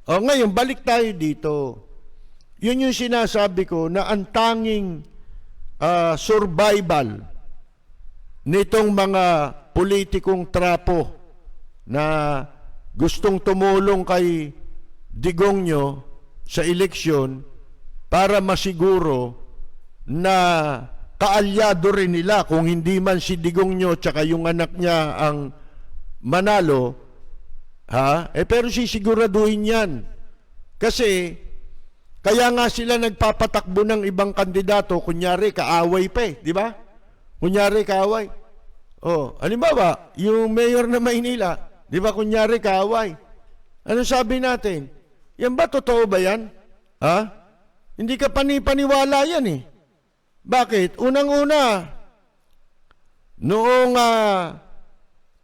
O ngayon, balik tayo dito. Yun yung sinasabi ko na ang tanging survival nitong mga politikong trapo na gustong tumulong kay Digongyo sa eleksyon para masiguro na kaalyado rin nila kung hindi man si Digongyo tsaka yung anak niya ang manalo, pero sisiguraduhin yan. Kasi kaya nga sila nagpapatakbo ng ibang kandidato, kunyari kaaway pa di ba? Kunyari kaaway. Halimbawa, yung mayor na Maynila, di ba kunyari kaaway? Ano sabi natin? Yan ba, totoo ba yan? Hindi ka panipaniwala yan Bakit? Unang-una, noong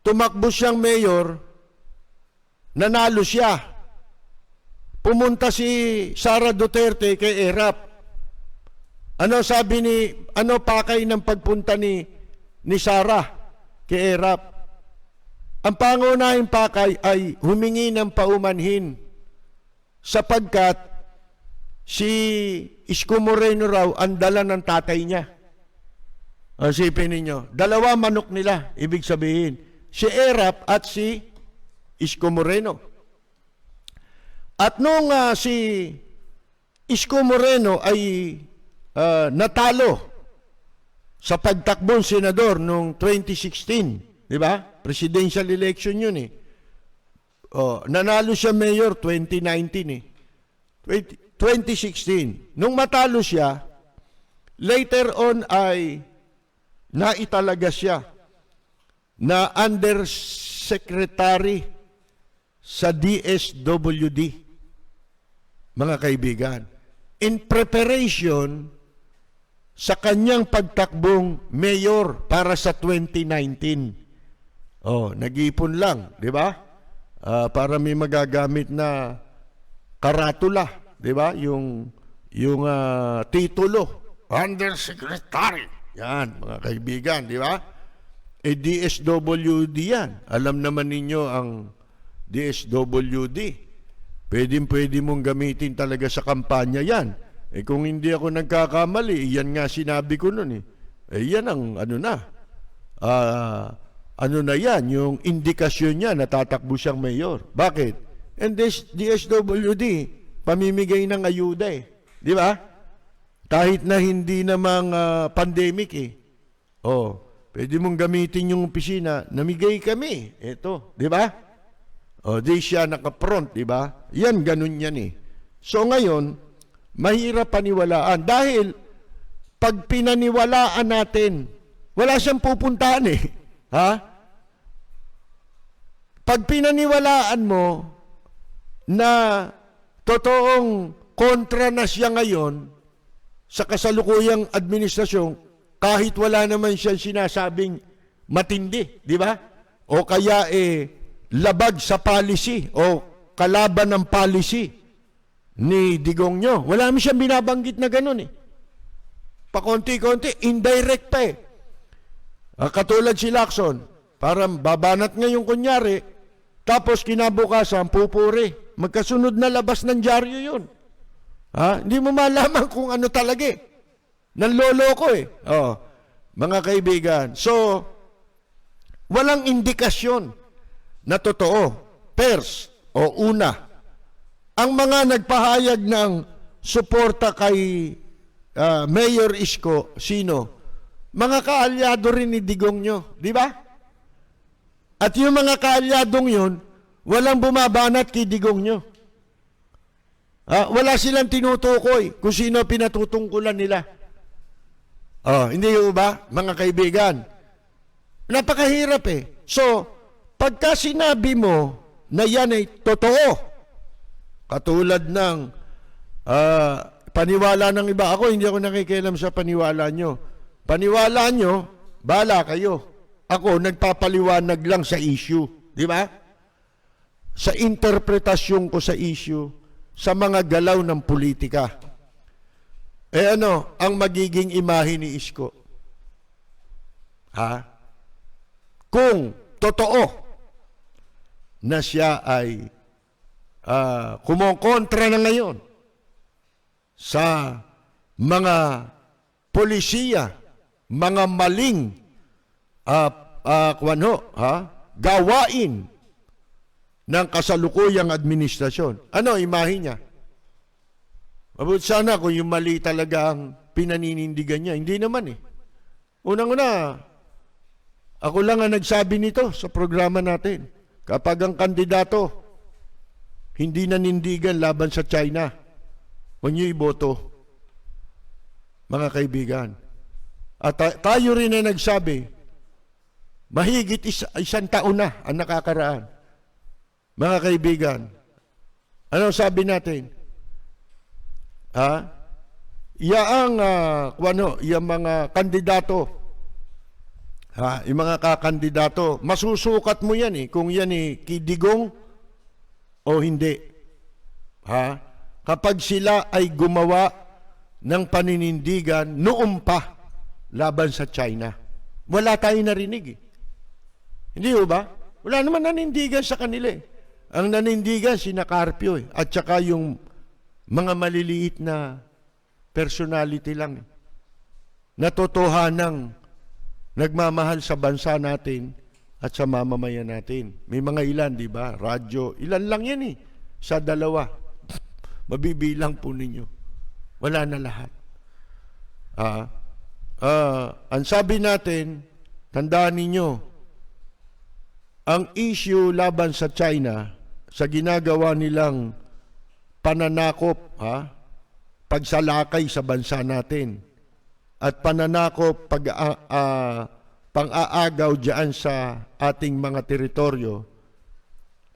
tumakbo siyang mayor, nanalo siya. Pumunta si Sara Duterte kay ERAP. Ano pakay ng pagpunta ni Sara kay ERAP? Ang pangunahing pakay ay humingi ng paumanhin sapagkat si Isko Moreno raw ang dala ng tatay niya. Isipin ninyo, dalawa manok nila, ibig sabihin, si ERAP at si Isko Moreno. At nung si Isko Moreno ay natalo sa pagtakbong senador noong 2016, di ba? Presidential election yun nanalo siya mayor 2019 2016. Nung matalo siya, later on ay naitalaga siya na undersecretary sa DSWD, mga kaibigan, in preparation sa kanyang pagtakbong mayor para sa 2019. Nag-iipon lang, di ba? Para may magagamit na karatula, di ba? Yung titulo, undersecretary. Yan, mga kaibigan, di ba? DSWD yan. Alam naman ninyo ang DSWD. Pwede mong gamitin talaga sa kampanya yan. Kung hindi ako nagkakamali, yan nga sinabi ko nun yan ang yan, yung indikasyon niya na tatakbo siyang mayor. Bakit? And this DSWD, pamimigay ng ayuda di ba? Kahit na hindi namang pandemic pwede mong gamitin yung opisina, namigay kami. Ito, di ba? Di siya naka-front, di ba? Yan, ganun yan So ngayon, mahirap paniwalaan. Dahil, pag pinaniwalaan natin, wala siyang pupuntahan Pag pinaniwalaan mo na totoong kontra na siya ngayon sa kasalukuyang administrasyon, kahit wala naman siyang sinasabing matindi, di ba? O kaya labag sa policy o kalaban ng policy ni Digongyo. Wala naman siyang binabanggit na ganun Pakonti-konti, indirect pa katulad si Lacson, parang babanat ngayon kunyari, tapos kinabukasan, pupuri. Magkasunod na labas ng dyaryo yun. Hindi mo malaman kung ano talaga Nanloloko mga kaibigan. So, walang indikasyon na totoo. First, una, ang mga nagpahayag ng suporta kay Mayor Isko, sino? Mga kaalyado rin ni Digongyo, di ba? At yung mga kaalyadong yun, walang bumabanat kay Digongyo. Wala silang tinutukoy kung sino pinatutungkulan nila. Hindi ba, mga kaibigan? Napakahirap So, pagka sinabi mo na yan ay totoo, katulad ng paniwala ng iba, hindi ako nakikialam sa paniwala nyo. Paniwala nyo, bahala kayo. Ako, nagpapaliwanag lang sa issue. Di ba? Sa interpretasyon ko sa issue, sa mga galaw ng politika. Ang magiging imahe ni Isko? Kung totoo na siya ay kumokontra na ngayon sa mga polisiya, mga maling gawain ng kasalukuyang administrasyon. Ano imahe niya? Mabuti sana kung yung mali talaga ang pinaninindigan niya. Hindi naman eh. Unang-una, ako lang ang nagsabi nito sa programa natin. Kapag ang kandidato hindi nanindigan laban sa China, huwag niyo iboto, mga kaibigan. At tayo rin na nagsabi, mahigit isang taon na ang nakakaraan. Mga kaibigan, ano sabi natin? Yung mga kandidato, yung mga kakandidato, masusukat mo yan eh, kung yan eh, kidigong o hindi. Kapag sila ay gumawa ng paninindigan noon pa laban sa China. Wala tayong narinig eh. Hindi ba? Wala naman nanindigan sa kanila eh. Ang nanindigan, sina Carpio eh. At saka yung mga maliliit na personality lang eh. Natotohanang nagmamahal sa bansa natin at sa mamamayan natin. May mga ilan, di ba? Radyo. Ilan lang yan eh. Sa dalawa. Mabibilang po ninyo. Wala na lahat. Ang sabi natin, tandaan ninyo, ang issue laban sa China, sa ginagawa nilang pananakop, pagsalakay sa bansa natin, at pananakop, pang-aagaw dyan sa ating mga teritoryo,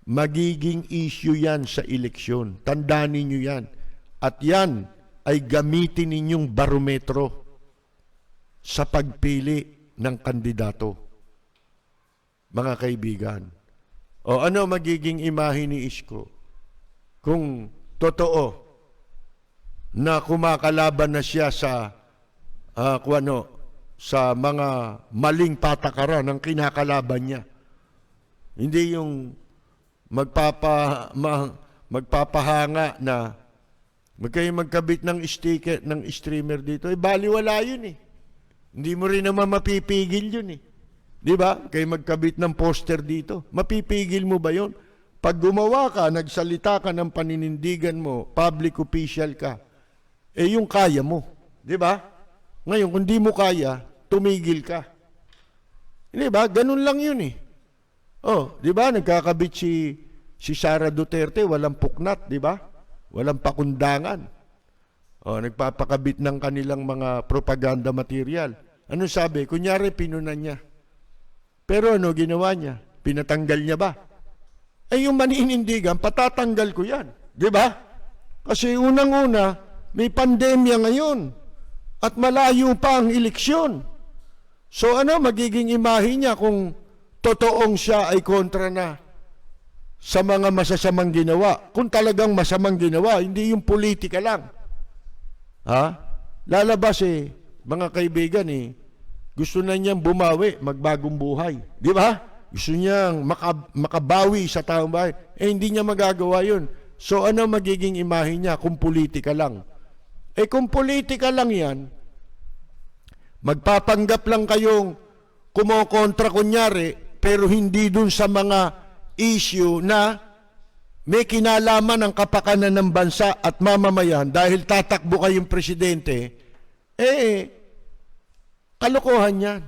magiging issue yan sa eleksyon. Tandaan ninyo yan. At yan ay gamitin ninyong barometro sa pagpili ng kandidato. Mga kaibigan. O ano magiging imahe ni Isko? Kung totoo na kumakalaban na siya sa sa mga maling patakaran ng kinakalaban niya. Hindi yung magpapahanga na magkabit ng sticker ng streamer dito. Baliwala yun eh. Hindi mo rin naman mapipigil yun eh. Di ba? Kayo magkabit ng poster dito. Mapipigil mo ba yun? Pag gumawa ka, nagsalita ka ng paninindigan mo, public official ka, yung kaya mo. Di ba? Ngayon, kung di mo kaya, tumigil ka. Di ba? Ganun lang yun eh. Di ba? Nagkakabit si Sara Duterte, walang puknat, di ba? Walang pakundangan. Nagpapakabit ng kanilang mga propaganda material. Ano sabi? Kunyari, pinunan niya. Pero ano ginawa niya? Pinatanggal niya ba? Yung maninindigan, patatanggal ko yan. Di ba? Kasi unang-una, may pandemya ngayon. At malayo pa ang eleksyon. So ano magiging imahe niya kung totoong siya ay kontra na sa mga masasamang ginawa? Kung talagang masamang ginawa, hindi yung politika lang. Lalabas mga kaibigan gusto na niyang bumawi, magbagong buhay. Di ba? Gusto niyang makabawi sa taong bahay. Hindi niya magagawa yun. So ano magiging imahe niya kung politika lang? Kung politika lang yan, magpapanggap lang kayong kumokontra kunyari, pero hindi dun sa mga issue na may kinalaman ang kapakanan ng bansa at mamamayan dahil tatakbo kayong presidente, kalokohan yan.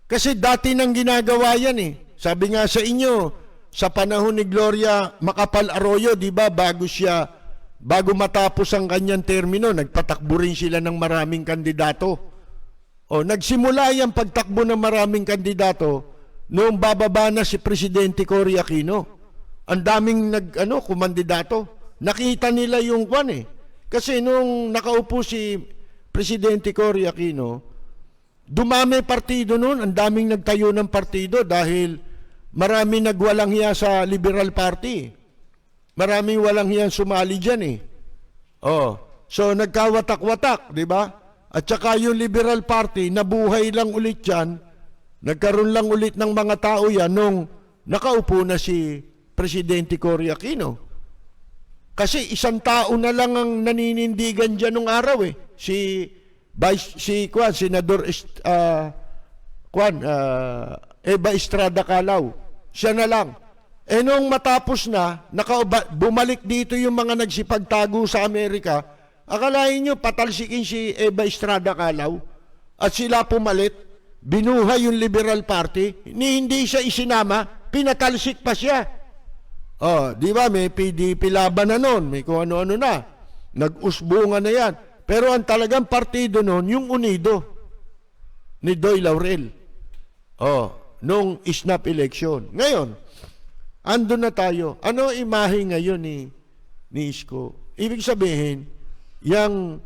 Kasi dati nang ginagawa yan Sabi nga sa inyo, sa panahon ni Gloria Macapagal Arroyo, di ba, bago matapos ang kanyang termino, nagpatakbo rin sila ng maraming kandidato. Nagsimula yung pagtakbo ng maraming kandidato noong bababa na si Presidente Cory Aquino. Ang daming kumandidato. Nakita nila yung Kasi nung nakaupo si Presidente Cory Aquino, dumami partido noon, ang daming nagtayo ng partido dahil marami nagwalang hiya sa Liberal Party. Maraming walang hiya sumali dyan So nagkawatak-watak, di ba? At saka yung Liberal Party, nabuhay lang ulit yan, nagkaroon lang ulit ng mga tao yan nung nakaupo na si Presidente Cory Aquino. Kasi isang tao na lang ang naninindigan dyan nung araw eh. Senador Eva Estrada Calao. Siya na lang. Eh nung matapos na, bumalik dito yung mga nagsipagtago sa Amerika, akalain nyo patalsikin si Eva Estrada Calao at sila pumalit, binuhay yung Liberal Party, hindi siya isinama, pinatalsik pa siya. Oh, di ba, may PDP laban na nun, may kung ano-ano na. Nag-usbungan na yan. Pero ang talagang partido nun, yung Unido ni Doy Laurel. Oh, nung snap election. Ngayon, andun na tayo. Ano imahe ngayon ni Isko? Ibig sabihin, yung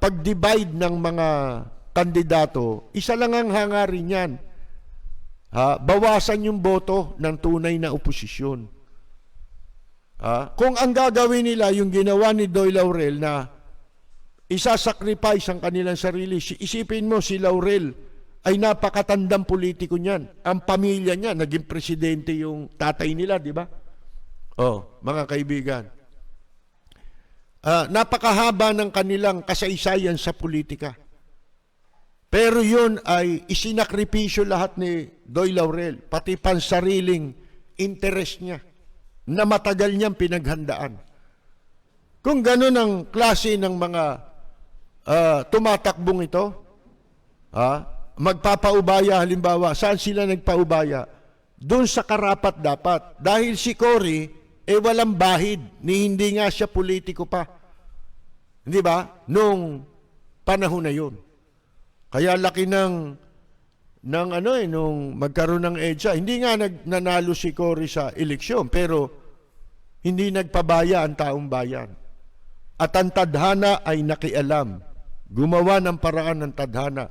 pag-divide ng mga kandidato, isa lang ang hangarin yan. Bawasan yung boto ng tunay na oposisyon. Kung ang gagawin nila yung ginawa ni Doy Laurel na isa-sacrifice ang kanilang sarili, isipin mo si Laurel ay napakatandang politiko niyan. Ang pamilya niya, naging presidente yung tatay nila, di ba? Oh, mga kaibigan. Napakahaba ng kanilang kasaysayan sa politika. Pero yun ay isinakripisyo lahat ni Doy Laurel, pati pansariling interest niya na matagal niyang pinaghandaan. Kung ganun ang klase ng mga tumatakbong ito, magpapaubaya halimbawa, saan sila nagpaubaya? Doon sa karapat dapat. Dahil si Cory, walang bahid, ni hindi nga siya politiko pa. Hindi ba? Nung panahon na yun. Kaya laki nung magkaroon ng EDSA. Hindi nga nanalo si Cory sa eleksyon, pero hindi nagpabaya ang taong bayan. At ang tadhana ay nakialam. Gumawa ng paraan ng tadhana.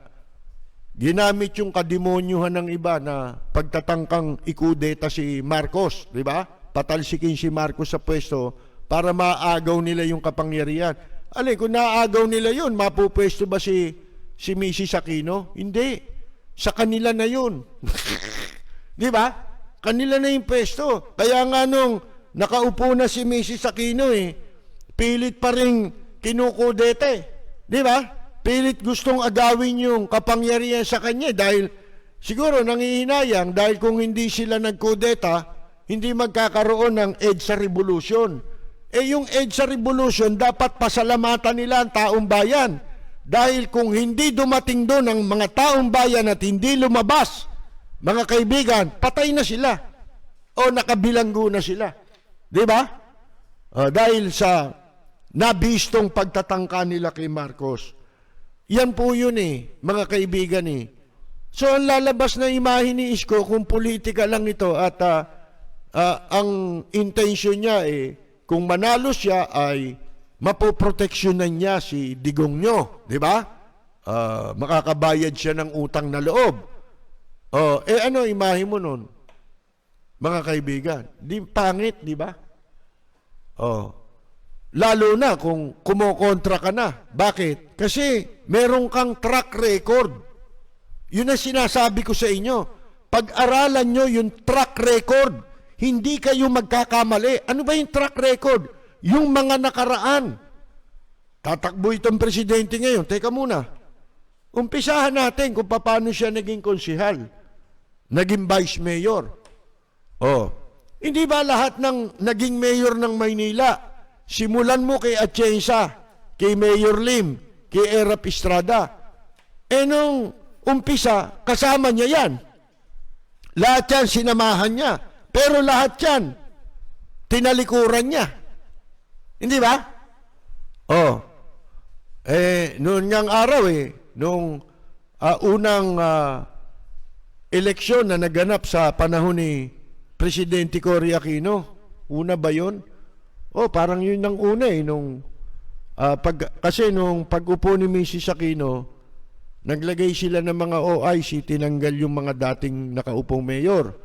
Ginamit yung kademonyuhan ng iba na pagtatangkang ikudeta si Marcos, di ba? Patalsikin si Marcos sa pwesto para maagaw nila yung kapangyarihan. Kung naagaw nila yun, mapupwesto ba si Mrs. Aquino? Hindi. Sa kanila na yun. Di ba? Kanila na yung pwesto. Kaya nga nung nakaupo na si Mrs. Aquino pilit pa rin kinukudete. Di ba? Pilit gustong agawin yung kapangyarihan sa kanya dahil siguro nangihinayang dahil kung hindi sila nagkudeta, hindi magkakaroon ng EDSA Revolution. Yung EDSA Revolution, dapat pasalamatan nila ang taong bayan. Dahil kung hindi dumating doon ang mga taong bayan at hindi lumabas, mga kaibigan, patay na sila. O nakabilanggo na sila. Di ba? Dahil sa nabistong pagtatangka nila kay Marcos. Yan po yun mga kaibigan So ang lalabas na imahe ni Isko kung politika lang ito at ang intention niya kung manalo siya ay mapoproteksyonan niya si Digong nyo, di ba? Makakabayad siya ng utang na loob. Ano imahe mo nun? Mga kaibigan, di pangit, di ba? Lalo na kung kumokontra ka na. Bakit? Kasi meron kang track record. Yun ang sinasabi ko sa inyo. Pag-aralan nyo yung track record, hindi kayo magkakamali. Ano ba yung track record? Yung mga nakaraan. Tatakbo itong presidente ngayon. Teka muna. Umpisahan natin kung paano siya naging konsihal. Naging vice mayor. Hindi ba lahat ng naging mayor ng Maynila, simulan mo kay Atienza, kay Mayor Lim, kay Erap Estrada. Nung umpisa, kasama niya yan. Lahat yan, sinamahan niya. Pero lahat yan, tinalikuran niya. Hindi ba? Noon ngang araw nung unang eleksyon na naganap sa panahon ni Presidente Cory Aquino, una ba yun? Parang yun ang una kasi nung pag-upo ni Mrs. Aquino, naglagay sila ng mga OIC, tinanggal yung mga dating nakaupong mayor.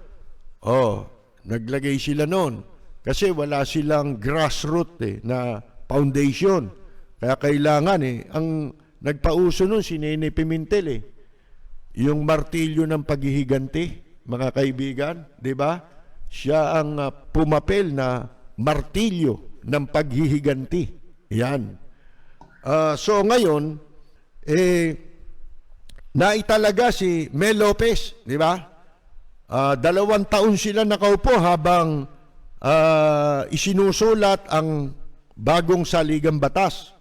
Naglagay sila noon. Kasi wala silang grassroots na foundation. Kaya kailangan ang nagpauso nun si Nene Pimentel yung martilyo ng paghihiganti, mga kaibigan, di ba? siya ang pumapel na martilyo ng paghihiganti. Yan. So ngayon, naitalaga si Mel Lopez, di ba? 2 taon sila nakaupo habang isinusulat ang bagong saligang batas.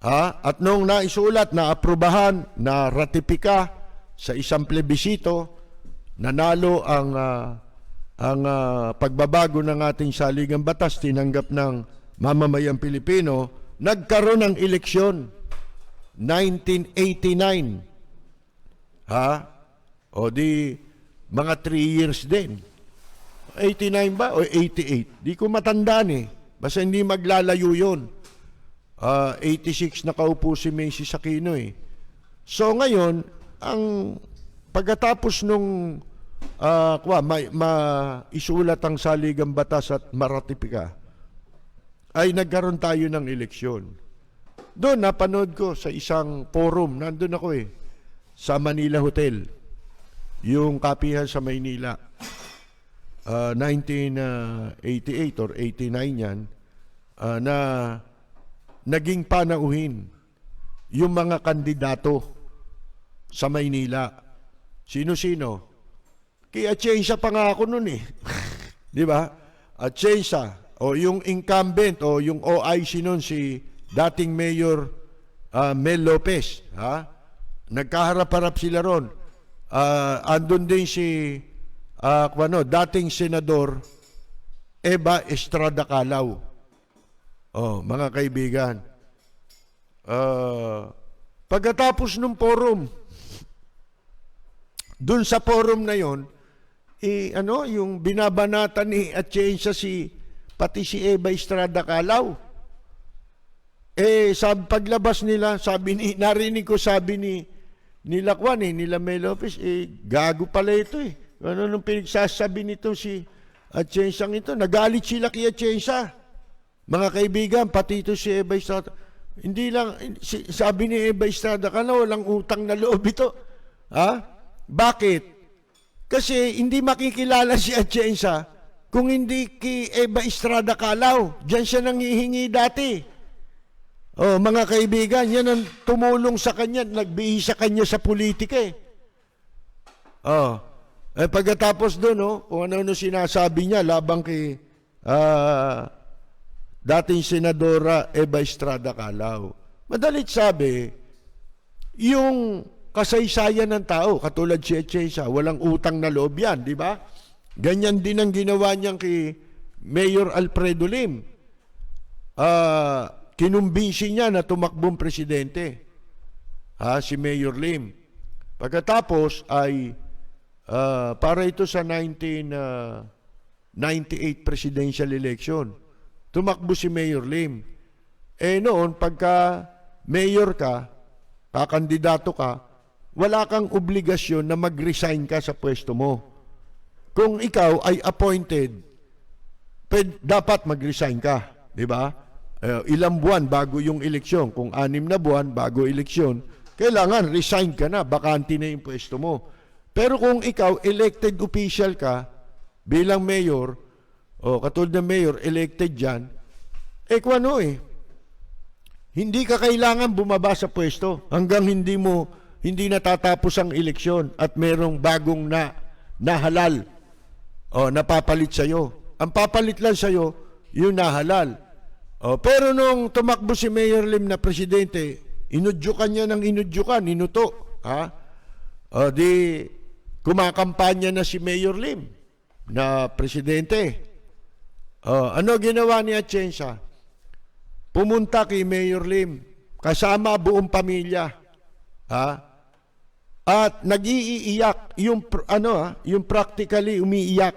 At nung naisulat, naaprubahan, na ratipika sa isang plebisito, nanalo ang pagbabago ng ating saligang batas, tinanggap ng mamamayang Pilipino, nagkaroon ng eleksyon 1989. O di mga 3 years din. 89 ba o 88? Di ko matandaan eh. Basta hindi maglalayo yun. 86 nakaupo si Macy Aquino eh. So ngayon, ang pagkatapos nung maisulat ang saligang batas at maratipika, ay nagkaroon tayo ng eleksyon. Doon, napanood ko sa isang forum, nandun ako eh, sa Manila Hotel, yung kapihan sa Maynila. 1988 or 89 yan, na naging panauhin yung mga kandidato sa Maynila. Sino-sino? Kaya Atienza pa nga ako nun eh. Di ba? Atienza, o yung incumbent, o yung OIC nun, si dating Mayor Mel Lopez. Nagkaharap-harap sila ron. Andun din si dating Senador Eva Estrada Calao. Mga kaibigan. Pagkatapos ng forum, dun sa forum na yon, yung binabanatan ni Atienza pati si Eva Estrada Calao. Paglabas nila, narinig ko sabi nila Mel Lopez, gago pala ito eh. Ano nung pinagsasabi nito si Atienza ito? Nagalit sila kay Atienza. Mga kaibigan, pati ito si Eva Estrada. Hindi lang, sabi ni Eva Estrada, walang utang na loob ito. Bakit? Kasi hindi makikilala si Atienza kung hindi kay Eva Estrada Calao. Diyan siya nanghihingi dati. Mga kaibigan, yan ang tumulong sa kanya, nagbihis sa kanya sa politika eh. Pagkatapos doon, kung ano sinasabi niya labang kay dating Senadora Eva Estrada Calao. Madalit sabi, yung kasaysayan ng tao, katulad si Atienza, walang utang na loob yan, di ba? Ganyan din ang ginawa niyang kay Mayor Alfredo Lim. Kinumbinsi niya na tumakbong presidente. Si Mayor Lim. Pagkatapos ay para ito sa 1998 presidential election. Tumakbo si Mayor Lim. Noon, pagka mayor ka, kakandidato ka, wala kang obligasyon na mag-resign ka sa pwesto mo. Kung ikaw ay appointed, dapat mag-resign ka. Di ba? Ilang buwan bago yung eleksyon. Kung 6 na buwan bago eleksyon, kailangan resign ka na, bakante na yung pwesto mo. Pero kung ikaw elected official ka bilang mayor, katulad ng mayor, elected dyan, hindi ka kailangan bumaba sa pwesto hanggang hindi natatapos ang eleksyon at merong bagong nahalal napapalit sa'yo. Ang papalit lang sa'yo, yung nahalal. Pero nung tumakbo si Mayor Lim na presidente, inudyukan niya ng inuto. Di kumakampanya na si Mayor Lim na presidente. Ano ginawa ni Atienza? Pumunta kay Mayor Lim kasama buong pamilya. At nag-iiyak, yung practically umiiyak.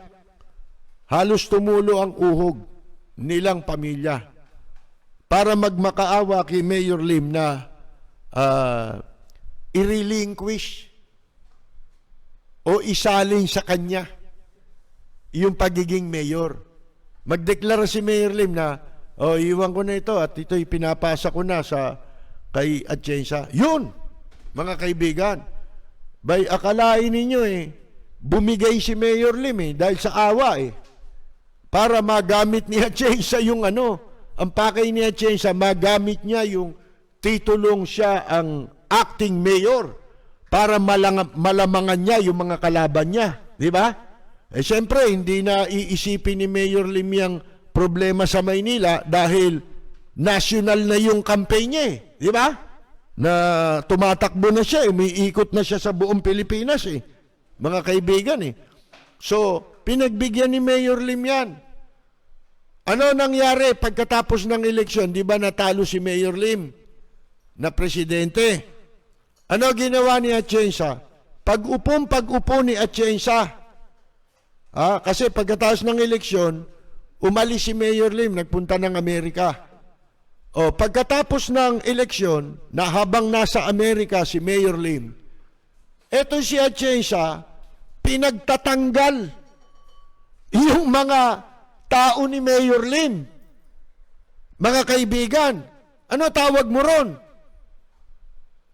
Halos tumulo ang uhog nilang pamilya para magmakaawa kay Mayor Lim na i-relinquish o isalin sa kanya yung pagiging mayor. Magdeklara si Mayor Lim na, iwan ko na ito at ito'y pinapasa ko na kay Atienza. Yun, mga kaibigan. Akalain ninyo bumigay si Mayor Lim dahil sa awa para magamit ni Atienza yung ang pakay ni Atienza, magamit niya yung titulong siya ang acting mayor para malamangan niya yung mga kalaban niya, di ba? Siyempre, hindi na iisipin ni Mayor Lim yung problema sa Maynila dahil national na yung campaign niya, di ba? Na tumatakbo na siya, umiikot na siya sa buong Pilipinas mga kaibigan So, pinagbigyan ni Mayor Lim yan. Ano nangyari pagkatapos ng eleksyon? Di ba natalo si Mayor Lim na presidente? Ano ginawa ni Atienza? Pag-upo ni Atienza. Kasi pagkatapos ng eleksyon, umalis si Mayor Lim, nagpunta ng Amerika. Pagkatapos ng eleksyon, na habang nasa Amerika si Mayor Lim, eto si Atienza, pinagtatanggal yung mga tao ni Mayor Lim. Mga kaibigan, ano tawag mo ron?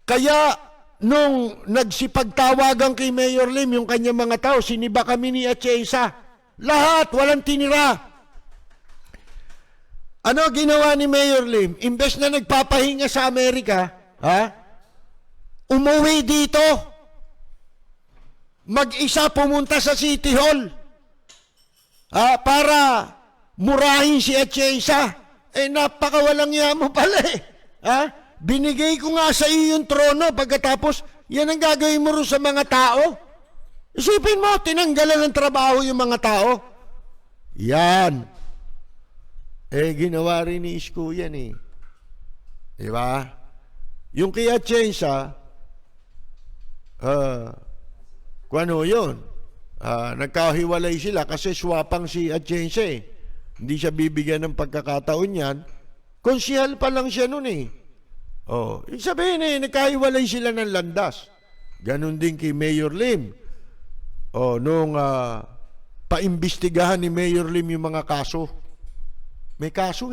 Kaya, nung nagsipagtawagan kay Mayor Lim, yung kanyang mga tao, siniba kami ni Atienza. Lahat, walang tinira. Ano ginawa ni Mayor Lim? Imbes na nagpapahinga sa Amerika, umuwi dito. Mag-isa pumunta sa City Hall. Para murahin si Atienza. Napakawalang yamo pala Binigay ko nga sa iyo yung trono pagkatapos yan ang gagawin mo rin sa mga tao. Isipin mo, tinanggalan ng trabaho yung mga tao. Yan. Ginawa rin ni Isko yan Di ba? Yung kay Atienza, ano yun? Nagkahiwalay sila kasi swapang si Atienza Hindi siya bibigyan ng pagkakataon yan. Konsihal pa lang siya nun sabihin nagkahiwalay sila ng landas. Ganon din kay Mayor Lim. Nung paimbestigahan ni Mayor Lim yung mga kaso. May kaso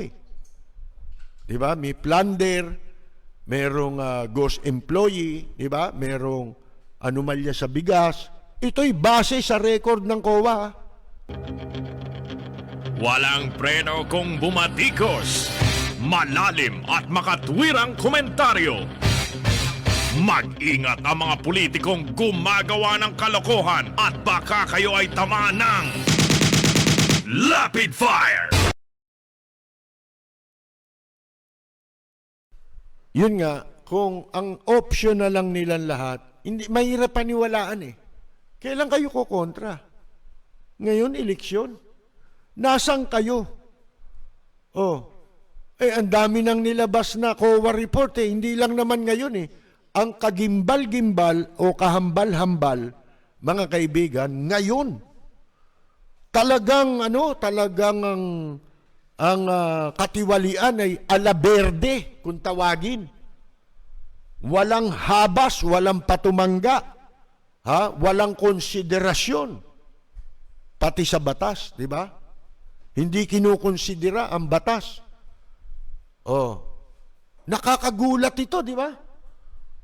Di ba? May plunder, merong ghost employee, di ba? Merong anomalya sa bigas. Ito'y base sa record ng COA. Walang preno kung bumatikos. Malalim at makatwirang komentaryo. Mag-ingat ang mga politikong gumagawa ng kalokohan at baka kayo ay tamaan ng Rapid Fire! Yun nga, kung ang option na lang nilang lahat, hindi, mahirap paniwalaan Kailan kayo kukontra? Ngayon, eleksyon. Nasaan kayo? Ang dami nang nilabas na COA report Hindi lang naman ngayon Ang kagimbal-gimbal o kahambal-hambal, mga kaibigan, ngayon. Talagang ang katiwalian ay alaberde kung tawagin. Walang habas, walang patumangga, walang konsiderasyon. Pati sa batas, di ba? Hindi kinukonsidera ang batas. Nakakagulat ito, di ba?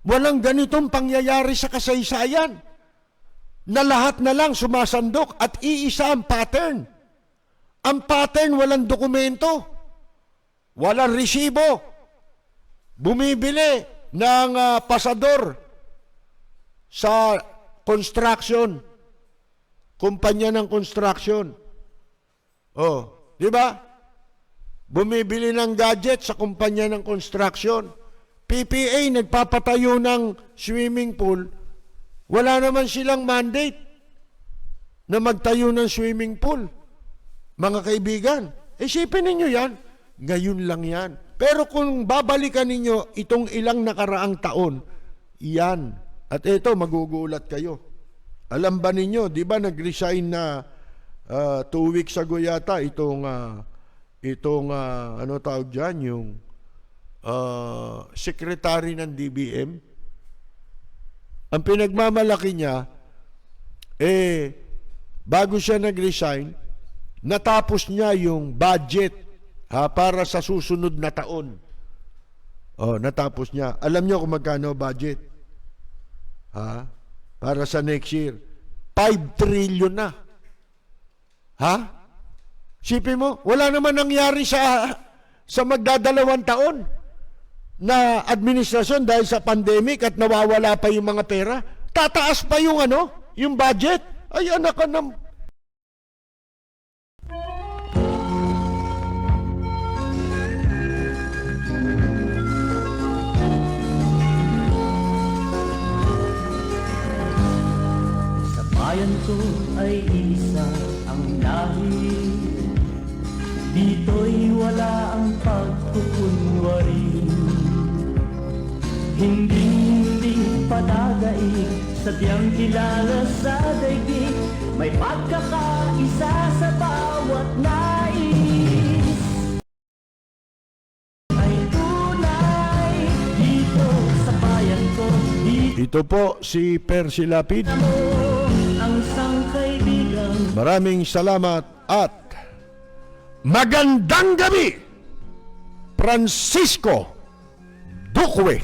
Walang ganitong pangyayari sa kasaysayan na lahat na lang sumasandok at iisa ang pattern. Ang pattern, walang dokumento, walang resibo. Bumibili ng pasador sa construction, kumpanya ng construction. Di ba? Bumibili ng gadget sa kumpanya ng construction. PPA nagpapatayo ng swimming pool. Wala naman silang mandate na magtayo ng swimming pool. Mga kaibigan, isipin ninyo yan. Ngayon lang yan. Pero kung babalikan ninyo itong ilang nakaraang taon, yan. At ito, magugulat kayo. Alam ba ninyo, di ba nag-resign na 2 weeks ago yata itong ano tawag dyan, yung secretary ng DBM. Ang pinagmamalaki niya, bago siya nag-resign, natapos niya yung budget para sa susunod na taon. Natapos niya. Alam niyo kung magkano budget? Para sa next year. 5 trillion na. Ha? Sipin mo, wala naman nangyari sa magdadalawang taon na administrasyon dahil sa pandemic at nawawala pa yung mga pera. Tataas pa yung yung budget. Ay, anak ka ng... Sa bayan ko ay isa ang lahi. Dito'y wala ang pagkukunwari. Hindi padagaig, sadyang kilala sa daigdig. May pagkakaisa sa bawat nais. Ay tunay dito sa bayan ko. Dito Ito po si Percy Lapid. mo ang sangkaibigan. Maraming salamat at magandang gabi, Francisco Duque.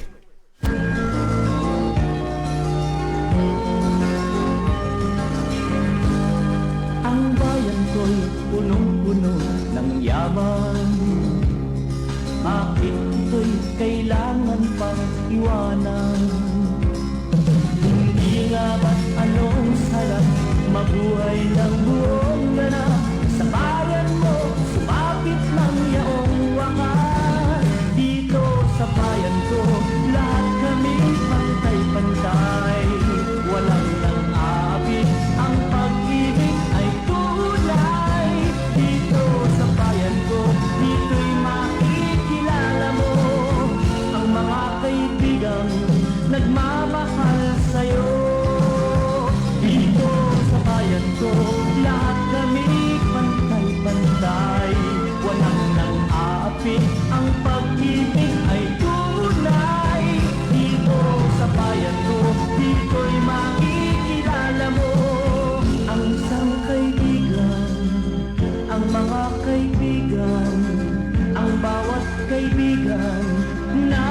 Ang bayan ko'y punong-puno ng yaman. Bakit ito'y kailangan pang iwanan? Hindi nga ba't anong sarap mabuhay ng buong ganap? Sa bayan mo, sumapit lang yaong wakas. Dito sa bayan ko, lahat kami pantay-pantay. Walang nang-aabit, ang pag-ibig ay tunay. Dito sa bayan ko, dito'y makikilala mo ang mga kaibigang nagmamahal sa'yo. Dito sa bayan ko, lahat kami pantay-pantay. Walang nang-aapit, ang pag-ibig ay tunay. Dito sa bayan ko, dito'y makikilala mo ang isang kaibigan, ang mga kaibigan, ang bawat kaibigan na